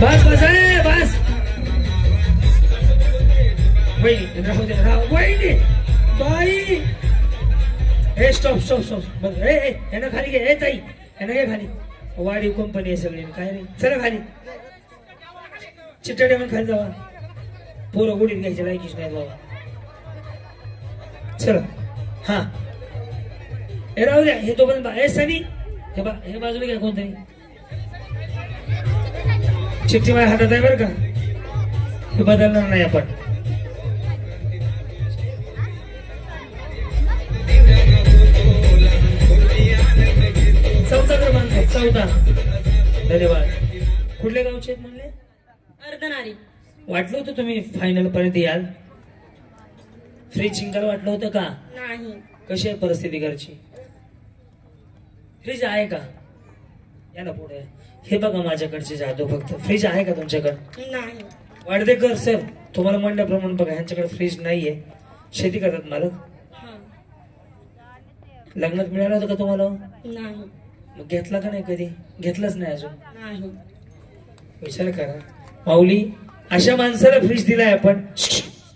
बस बस आहे बस. वहिनी राहू दे राहू वहिनी बाई. हे स्टॉप स्टॉप स्टॉप बस. यांना खाली घे. हे ताई यांना घे खाली. वाढीव कंपनी आहे सगळी काय रे. चला खाली चिट्टा ठेवून खाली जावा. पोरं गुडीत घ्यायचे लायकीच नाही बाबा. चला हा हे राहू द्या. हे तोपर्यंत हे सनी हे बा हे बाजूला घ्या कोणतरी. चिठ्ठी माझ्या हातात आहे बरं का. हे बदलणार नाही आपण. चौथा क्रमांक चौथा. धन्यवाद. कुठल्या गावचे आहेत म्हणले. अर्धनारी. वाटलं होतं तुम्ही फायनल पर्यंत याल. फ्रीज जिंकायला वाटलं होतं का नाही. कशी आहे परिस्थिती घरची. फ्रीज आहे का. या ना पुढे. हे बघा माझ्याकडचे जादू फक्त. फ्रीज आहे का तुमच्याकडे. नाही. वाडदेकर सर तुम्हाला म्हणल्याप्रमाणे बघा ह्यांच्याकडे फ्रीज नाहीये. शेती करतात मालक. लग्नात मिळालं होतं का तुम्हाला. नाही. मग घेतला का नाही कधी. घेतलाच नाही अजून. नाही. विचार करा माऊली. अशा माणसाला फ्रीज दिलाय आपण.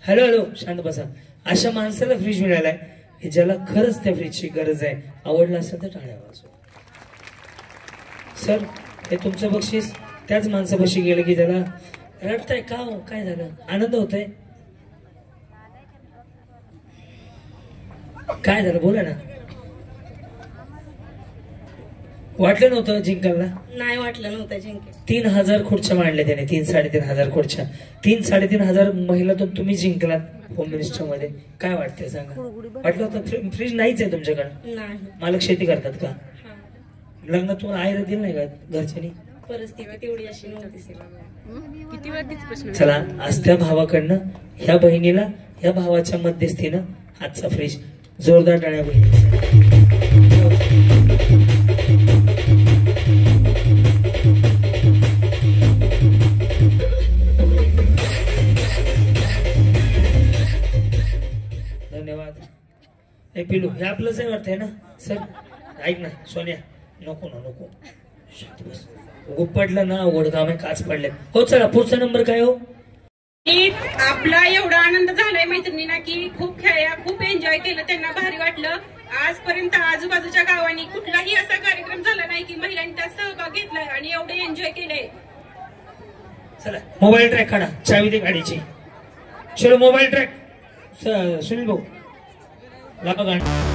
हॅलो हॅलो शांत बसा. अशा माणसाला फ्रीज मिळालाय की ज्याला खरंच त्या फ्रीजची गरज आहे. आवडला असेल तर टाळ्या वाजवा. सर हे तुमचं बक्षीस त्याच माणसापाशी गेलं की त्याला रडताय का हो काय झालं. आनंद होतोय काय झालं बोला ना. वाटलं नव्हतं जिंकायला. नाही वाटलं नव्हतं जिंकेल. 3000 खुर्च्या मांडल्या त्याने. 3-3.5 खुर्च्या. 3-3.5 महिलातून तुम्ही जिंकलात होम मिनिस्टर मध्ये. काय वाटतंय सांगा. वाटलं होतं फ्रीज नाहीच आहे तुमच्याकडे. नाही. मालक शेती करतात का. लग्नात तुम्हाला आयला दिलं नाही का घरच्यांनी. परिस्थिती तेवढी अशी नव्हती. किती वेळा प्रश्न. चला आज त्या भावाकडनं ह्या बहिणीला ह्या भावाच्या मध्यस्थीनं आजचा फ्रीज. जोरदार टाळ्या बहिणी. धन्यवाद. हे पिलू हे आपलंच आहे वाटतंय ना सर. ऐक ना सोन्या नको ना नको. पडलं ना अवघड काम आहे. काच पडले. हो चला पुढचा नंबर काय हो. आपला एवढा आनंद झालाय मैत्रिणींना की खूप खेळल्या खूप एन्जॉय केलं. त्यांना भारी वाटलं. आजपर्यंत आजूबाजूच्या गावांनी कुठलाही असा कार्यक्रम झाला नाही की महिलांनी त्यात सहभाग घेतलाय आणि एवढे एन्जॉय केले. चला मोबाईल ट्रॅक काढा. चावी दे गाडीची. चलो मोबाईल ट्रॅक. सुनील भाऊ लावा गाडी.